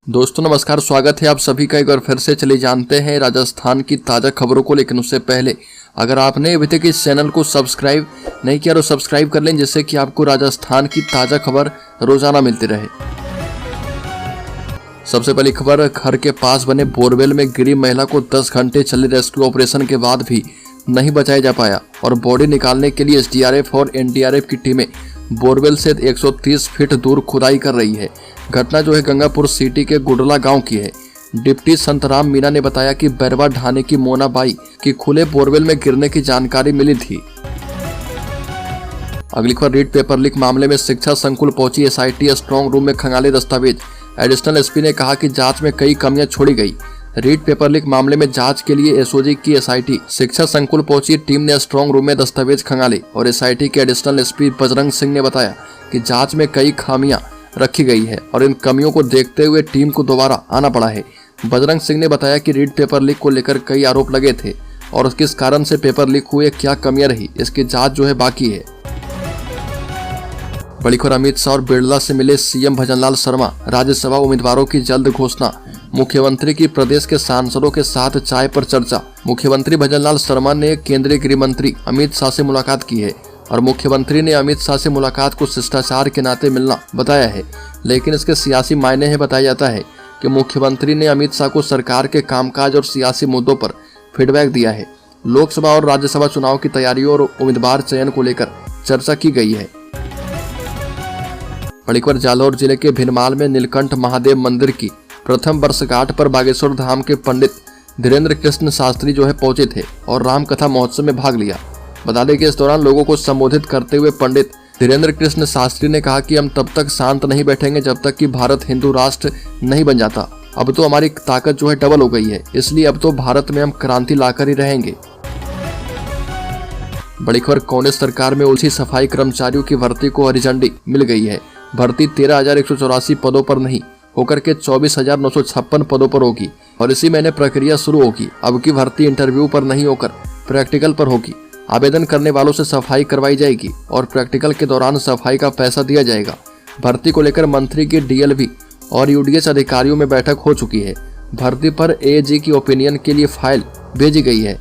दोस्तों नमस्कार, स्वागत है आप सभी का। एक बार फिर से चलिए जानते हैं राजस्थान की ताज़ा खबरों को। लेकिन उससे पहले अगर आपने अभी तक इस चैनल को सब्सक्राइब नहीं किया तो सब्सक्राइब कर लें, जिससे कि आपको राजस्थान की ताज़ा खबर रोजाना मिलती रहे। सबसे पहली खबर, घर के पास बने बोरवेल में गिरी महिला को 10 घंटे चले रेस्क्यू ऑपरेशन के बाद भी नहीं बचाया जा पाया और बॉडी निकालने के लिए एसडीआरएफ और एनडीआरएफ की टीमें बोरवेल से 130 फीट दूर खुदाई कर रही है। घटना जो है गंगापुर सिटी के गुडला गांव की है। डिप्टी संतराम मीना ने बताया कि बैरवा ढाने की मोनाबाई की खुले बोरवेल में गिरने की जानकारी मिली थी। अगली खबर, रीट पेपर लीक मामले में शिक्षा संकुल पहुंची एसआईटी, स्ट्रांग रूम में खंगाले दस्तावेज। एडिशनल एसपी ने कहा कि जांच में कई कमियां छोड़ी गई। रीट पेपर लीक मामले में जांच के लिए एसओजी की एसआईटी शिक्षा संकुल पहुंची टीम ने स्ट्रांग रूम में दस्तावेज खंगाले और एसआईटी के एडिशनल एसपी बजरंग सिंह ने बताया कि जांच में कई खामियां रखी गई है और इन कमियों को देखते हुए टीम को दोबारा आना पड़ा है। बजरंग सिंह ने बताया कि रीट पेपर लीक को लेकर कई आरोप लगे थे और किस कारण से पेपर लीक हुए, क्या कमियां रही, इसकी जांच जो है बाकी है। बड़ी खबर, अमित शाह और बिरला से मिले सीएम भजनलाल शर्मा। राज्यसभा उम्मीदवारों की जल्द घोषणा। मुख्यमंत्री की प्रदेश के सांसदों के साथ चाय पर चर्चा। मुख्यमंत्री भजनलाल शर्मा ने केंद्रीय गृह मंत्री अमित शाह से मुलाकात की है और मुख्यमंत्री ने अमित शाह से मुलाकात को शिष्टाचार के नाते मिलना बताया है, लेकिन इसके सियासी मायने हैं। बताया जाता है कि मुख्यमंत्री ने अमित शाह को सरकार के कामकाज और सियासी मुद्दों पर फीडबैक दिया है। लोकसभा और राज्यसभा चुनाव की तैयारियों और उम्मीदवार चयन को लेकर चर्चा की गई है। बड़ी खबर, जालौर जिले के भिनमाल में नीलकंठ महादेव मंदिर की प्रथम वर्षगांठ पर बागेश्वर धाम के पंडित धीरेन्द्र कृष्ण शास्त्री जो है पहुंचे थे और राम कथा महोत्सव में भाग लिया। बता दें कि इस दौरान लोगों को संबोधित करते हुए पंडित धीरेन्द्र कृष्ण शास्त्री ने कहा कि हम तब तक शांत नहीं बैठेंगे जब तक कि भारत हिंदू राष्ट्र नहीं बन जाता। अब तो हमारी ताकत जो है डबल हो गई है, इसलिए अब तो भारत में हम क्रांति लाकर ही रहेंगे। बड़ी खबर, कांग्रेस सरकार में उलझी सफाई कर्मचारियों की भर्ती को हरी झंडी मिल गई है। भर्ती 13,184 पदों पर नहीं होकर के 24,956 पदों पर होगी और इसी महीने प्रक्रिया शुरू होगी। अब की भर्ती इंटरव्यू पर नहीं होकर प्रैक्टिकल पर होगी। आवेदन करने वालों से सफाई करवाई जाएगी और प्रैक्टिकल के दौरान सफाई का पैसा दिया जाएगा। भर्ती को लेकर मंत्री की डीएलवी और यूडीएच अधिकारियों में बैठक हो चुकी है। भर्ती पर एएजी की ओपिनियन के लिए फाइल भेजी गई है।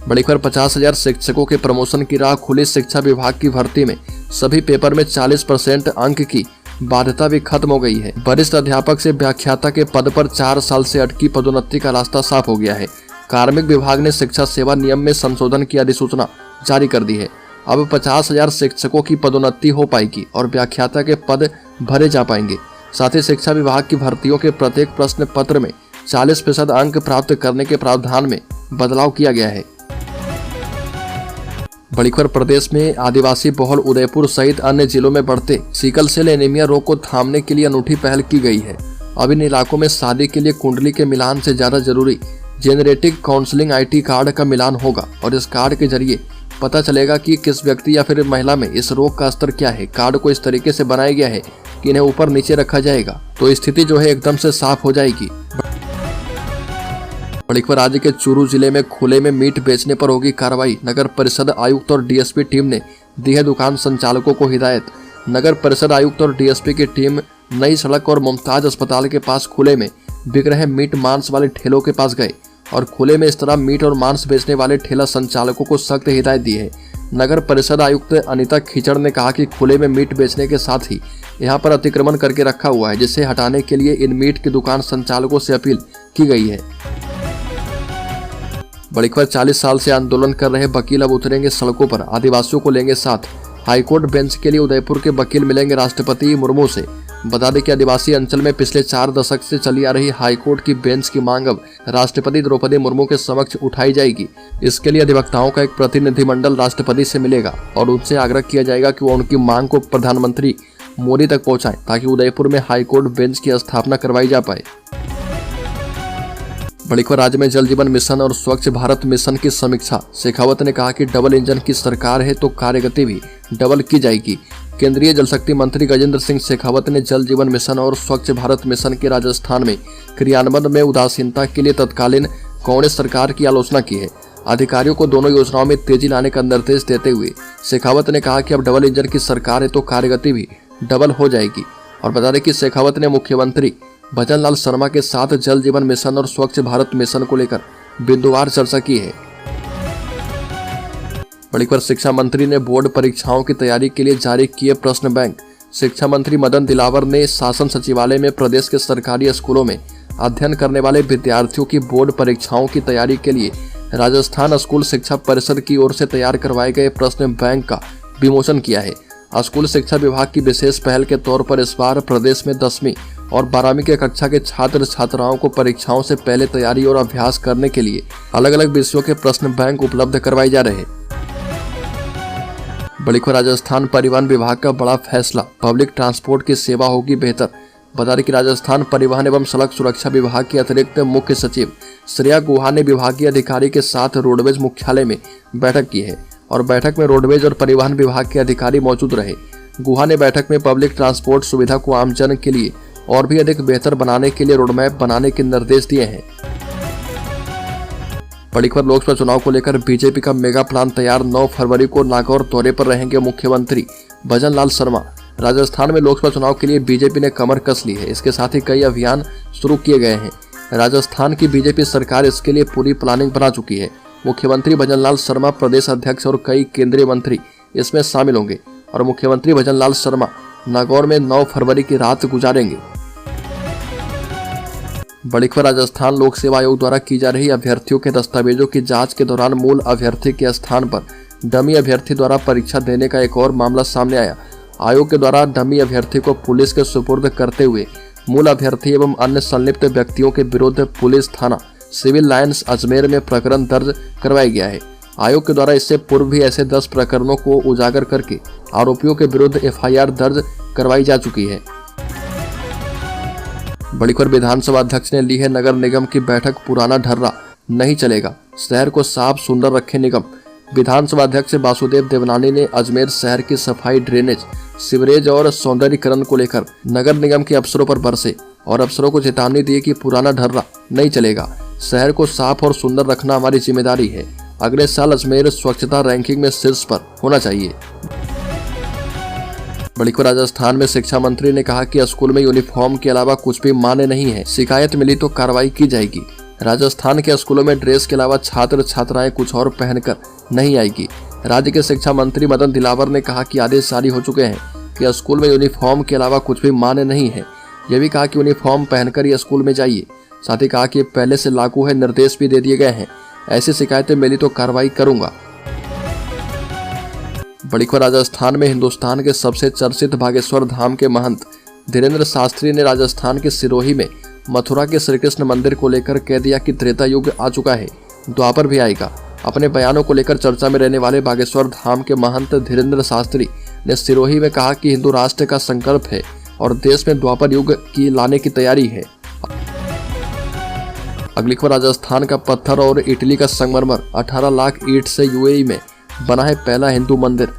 बड़ी खबर, 50,000 शिक्षकों के प्रमोशन की राह खुली। शिक्षा विभाग की भर्ती में सभी पेपर में 40% अंक की बाध्यता भी खत्म हो गई है। वरिष्ठ अध्यापक से व्याख्याता के पद पर 4 साल से अटकी पदोन्नति का रास्ता साफ हो गया है। कार्मिक विभाग ने शिक्षा सेवा नियम में संशोधन की अधिसूचना जारी कर दी है। अब 50,000 शिक्षकों की पदोन्नति हो पाएगी और व्याख्याता के पद भरे जा पाएंगे। साथ ही शिक्षा विभाग की भर्तियों के प्रत्येक प्रश्न पत्र में 40% अंक प्राप्त करने के प्रावधान में बदलाव किया गया है। बड़ी खबर, प्रदेश में आदिवासी बहुल उदयपुर सहित अन्य जिलों में बढ़ते सिकल सेल एनीमिया रोग को थामने के लिए अनूठी पहल की गई है। अब इन इलाकों में शादी के लिए कुंडली के मिलान से ज्यादा जरूरी जेनेटिक काउंसलिंग आईटी कार्ड का मिलान होगा और इस कार्ड के जरिए पता चलेगा कि किस व्यक्ति या फिर महिला में इस रोग का स्तर क्या है। कार्ड को इस तरीके से बनाया गया है कि इन्हें ऊपर नीचे रखा जाएगा तो स्थिति जो है एकदम से साफ हो जाएगी। बड़ी खबर, राज्य के चूरू जिले में खुले में मीट बेचने पर होगी कार्रवाई। नगर परिषद आयुक्त और डीएसपी टीम ने दी है दुकान संचालकों को हिदायत। नगर परिषद आयुक्त और डीएसपी की टीम नई सड़क और मुमताज अस्पताल के पास खुले में बिक रहे मीट मांस वाले ठेलों के पास गए और खुले में इस तरह मीट और मांस बेचने वाले ठेला संचालकों को सख्त हिदायत दी है। नगर परिषद आयुक्त अनिता खीचड़ ने कहा कि खुले में मीट बेचने के साथ ही यहाँ पर अतिक्रमण करके रखा हुआ है, जिसे हटाने के लिए इन मीट की दुकान संचालकों से अपील की गई है। बड़ी खबर, 40 साल से आंदोलन कर रहे वकील अब उतरेंगे सड़कों पर, आदिवासियों को लेंगे साथ। हाईकोर्ट बेंच के लिए उदयपुर के वकील मिलेंगे राष्ट्रपति मुर्मू से। बता दें कि आदिवासी अंचल में पिछले 4 दशक से चली आ रही हाईकोर्ट की बेंच की मांग अब राष्ट्रपति द्रौपदी मुर्मू के समक्ष उठाई जाएगी। इसके लिए अधिवक्ताओं का एक प्रतिनिधिमंडल राष्ट्रपति से मिलेगा और उनसे आग्रह किया जाएगा कि वो उनकी मांग को प्रधानमंत्री मोदी तक पहुंचाएं ताकि उदयपुर में हाईकोर्ट बेंच की स्थापना करवाई जा पाए। बड़ी खबर, राज्य में जल जीवन मिशन और स्वच्छ भारत मिशन की समीक्षा। शेखावत ने कहा कि डबल इंजन की सरकार है तो कार्यगति भी डबल की जाएगी। केंद्रीय जल शक्ति मंत्री गजेंद्र सिंह शेखावत ने जल जीवन मिशन और स्वच्छ भारत मिशन के राजस्थान में क्रियान्वयन में उदासीनता के लिए तत्कालीन कांग्रेस सरकार की आलोचना की है। अधिकारियों को दोनों योजनाओं में तेजी लाने का निर्देश देते हुए शेखावत ने कहा कि अब डबल इंजन की सरकार है तो कार्यगति भी डबल हो जाएगी। और बता दें कि शेखावत ने मुख्यमंत्री भजन लाल शर्मा के साथ जल जीवन मिशन और स्वच्छ भारत मिशन को लेकर बिंदुवार चर्चा की है। बड़ी खबर, शिक्षा मंत्री ने बोर्ड परीक्षाओं की तैयारी के लिए जारी किए प्रश्न बैंक। शिक्षा मंत्री मदन दिलावर ने शासन सचिवालय में प्रदेश के सरकारी स्कूलों में अध्ययन करने वाले विद्यार्थियों की बोर्ड परीक्षाओं की तैयारी के लिए राजस्थान स्कूल शिक्षा परिषद की ओर से तैयार करवाए गए प्रश्न बैंक का विमोचन किया है। स्कूल शिक्षा विभाग की विशेष पहल के तौर पर इस बार प्रदेश में 10वीं और 12वीं के कक्षा के छात्र छात्राओं को परीक्षाओं से पहले तैयारी और अभ्यास करने के लिए अलग अलग विषयों के प्रश्न बैंक उपलब्ध करवाए जा रहे हैं। बड़ी खबर, राजस्थान परिवहन विभाग का बड़ा फैसला, पब्लिक ट्रांसपोर्ट की सेवा होगी बेहतर। बता दें कि राजस्थान परिवहन एवं सड़क सुरक्षा विभाग की अतिरिक्त मुख्य सचिव श्रेया गुहा ने विभागीय अधिकारी के साथ रोडवेज मुख्यालय में बैठक की है और बैठक में रोडवेज और परिवहन विभाग के अधिकारी मौजूद रहे। गुहा ने बैठक में पब्लिक ट्रांसपोर्ट सुविधा को आमजन के लिए और भी अधिक बेहतर बनाने के लिए रोडमैप बनाने के निर्देश दिए हैं। बड़ी खबर, लोकसभा चुनाव को लेकर बीजेपी का मेगा प्लान तैयार। 9 फरवरी को नागौर दौरे पर रहेंगे मुख्यमंत्री भजन लाल शर्मा। राजस्थान में लोकसभा चुनाव के लिए बीजेपी ने कमर कस ली है। इसके साथ ही कई अभियान शुरू किए गए हैं। राजस्थान की बीजेपी सरकार इसके लिए पूरी प्लानिंग बना चुकी है। मुख्यमंत्री भजन लाल शर्मा, प्रदेश अध्यक्ष और कई केंद्रीय मंत्री इसमें शामिल होंगे और मुख्यमंत्री भजन लाल शर्मा नागौर में 9 फरवरी की रात गुजारेंगे। बड़ी खबर, राजस्थान लोक सेवा आयोग द्वारा की जा रही अभ्यर्थियों के दस्तावेजों की जांच के दौरान मूल अभ्यर्थी के स्थान पर डमी अभ्यर्थी द्वारा परीक्षा देने का एक और मामला सामने आया। आयोग के द्वारा डमी अभ्यर्थी को पुलिस के सुपुर्द करते हुए मूल अभ्यर्थी एवं अन्य संलिप्त व्यक्तियों के विरुद्ध पुलिस थाना सिविल लाइन्स अजमेर में प्रकरण दर्ज करवाया गया है। आयोग के द्वारा इससे पूर्व भी ऐसे 10 प्रकरणों को उजागर करके आरोपियों के विरुद्ध FIR दर्ज करवाई जा चुकी है। बड़ी खबर, विधानसभा अध्यक्ष ने ली है नगर निगम की बैठक। पुराना ढर्रा नहीं चलेगा, शहर को साफ सुंदर रखे निगम। विधानसभा अध्यक्ष वासुदेव देवनानी ने अजमेर शहर की सफाई, ड्रेनेज, सीवरेज और सौंदर्यीकरण को लेकर नगर निगम के अफसरों पर बरसे और अफसरों को चेतावनी दी कि पुराना ढर्रा नहीं चलेगा। शहर को साफ और सुंदर रखना हमारी जिम्मेदारी है। अगले साल अजमेर स्वच्छता रैंकिंग में शीर्ष पर होना चाहिए। बड़ी खबर, राजस्थान में शिक्षा मंत्री ने कहा कि स्कूल में यूनिफॉर्म के अलावा कुछ भी मान्य नहीं है। शिकायत मिली तो कार्रवाई की जाएगी। राजस्थान के स्कूलों में ड्रेस के अलावा छात्र छात्राएं कुछ और पहनकर नहीं आएगी। राज्य के शिक्षा मंत्री मदन दिलावर ने कहा कि आदेश जारी हो चुके हैं कि स्कूल में यूनिफॉर्म के अलावा कुछ भी मान्य नहीं है। यह भी कहा कि यूनिफॉर्म पहनकर ही स्कूल में जाइए। साथ ही कहा कि पहले से लागू है, निर्देश भी दे दिए गए हैं। ऐसी शिकायतें मिली तो कार्रवाई करूंगा। बड़ी खबर, राजस्थान में हिंदुस्तान के सबसे चर्चित बागेश्वर धाम के महंत धीरेन्द्र शास्त्री ने राजस्थान के सिरोही में मथुरा के श्री कृष्ण मंदिर को लेकर कह दिया कि त्रेता युग आ चुका है, द्वापर भी आएगा। अपने बयानों को लेकर चर्चा में रहने वाले बागेश्वर धाम के महंत धीरेन्द्र शास्त्री ने सिरोही में कहा कि हिंदू राष्ट्र का संकल्प है और देश में द्वापर युग की लाने की तैयारी है। अगली खबर, राजस्थान का पत्थर और इटली का संगमरमर 18 लाख ईंट से यूएई में बना है पहला हिंदू मंदिर।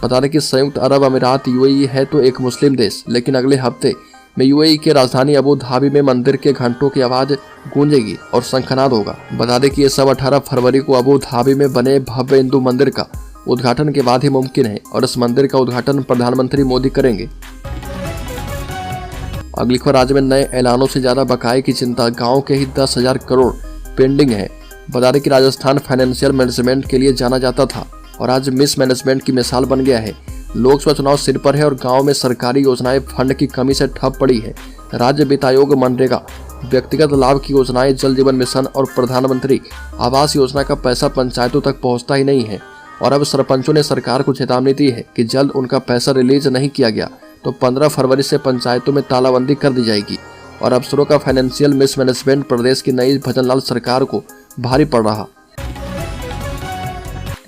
बता दें कि संयुक्त अरब अमीरात यूएई है तो एक मुस्लिम देश, लेकिन अगले हफ्ते में यूएई के राजधानी अबू धाबी में मंदिर के घंटों की आवाज गूंजेगी और शंखनाद होगा। बता दें कि ये सब 18 फरवरी को अबू धाबी में बने भव्य हिंदू मंदिर का उद्घाटन के बाद ही मुमकिन है और इस मंदिर का उद्घाटन प्रधानमंत्री मोदी करेंगे। अगली खबर, राज्य में नए ऐलानों से ज्यादा बकाये की चिंता, गाँव के ही 10,000 करोड़ पेंडिंग है। बता दें कि राजस्थान फाइनेंशियल मैनेजमेंट के लिए जाना जाता था और आज मिस मैनेजमेंट की मिसाल बन गया है। लोकसभा चुनाव सिर पर है और गांव में सरकारी योजनाएं फंड की कमी से ठप पड़ी है। राज्य वित्त आयोग, मनरेगा, व्यक्तिगत लाभ की योजनाएं, जल जीवन मिशन और प्रधानमंत्री आवास योजना का पैसा पंचायतों तक पहुंचता ही नहीं है और अब सरपंचों ने सरकार को चेतावनी दी है कि जल्द उनका पैसा रिलीज नहीं किया गया तो 15 फरवरी से पंचायतों में तालाबंदी कर दी जाएगी और अफसरों का फाइनेंशियल मिसमैनेजमेंट प्रदेश की नई भजन लाल सरकार को भारी पड़ रहा।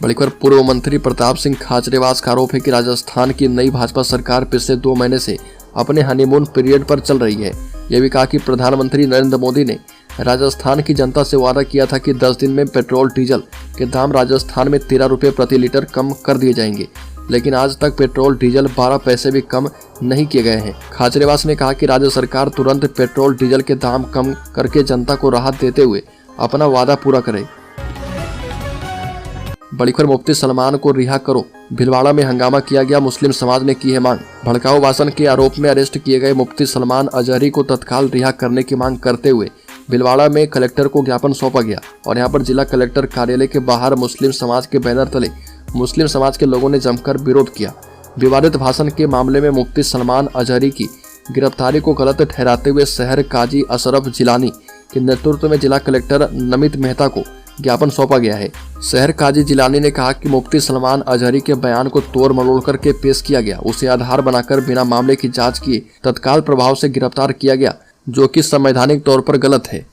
बड़ी खबर, पूर्व मंत्री प्रताप सिंह खाचरेवास का आरोप है कि राजस्थान की नई भाजपा सरकार पिछले 2 महीने से अपने हनीमून पीरियड पर चल रही है। यह भी कहा कि प्रधानमंत्री नरेंद्र मोदी ने राजस्थान की जनता से वादा किया था कि 10 दिन में पेट्रोल डीजल के दाम राजस्थान में 13 रुपये प्रति लीटर कम कर दिए जाएंगे, लेकिन आज तक पेट्रोल डीजल 12 पैसे भी कम नहीं किए गए हैं। खाचरेवास ने कहा कि राज्य सरकार तुरंत पेट्रोल डीजल के दाम कम करके जनता को राहत देते हुए अपना वादा पूरा करे। बड़ी खबर मुफ्ती सलमान को रिहा करो, भीलवाड़ा में हंगामा किया गया, मुस्लिम समाज ने की है मांग। भड़काऊ भाषण के आरोप में अरेस्ट किए गए मुफ्ती सलमान अजहरी को तत्काल रिहा करने की मांग करते हुए भीलवाड़ा में कलेक्टर को ज्ञापन सौंपा गया और यहां पर जिला कलेक्टर कार्यालय के बाहर मुस्लिम समाज के बैनर तले मुस्लिम समाज के लोगों ने जमकर विरोध किया। विवादित भाषण के मामले में मुफ्ती सलमान अजहरी की गिरफ्तारी को गलत ठहराते हुए शहर काजी अशरफ जिलानी के नेतृत्व में जिला कलेक्टर नमित मेहता को ज्ञापन सौंपा गया है। शहर काजी जिलानी ने कहा कि मुफ्ती सलमान अजहरी के बयान को तोड़ मरोड़ करके पेश किया गया, उसे आधार बनाकर बिना मामले की जांच किए तत्काल प्रभाव से गिरफ्तार किया गया, जो कि संवैधानिक तौर पर गलत है।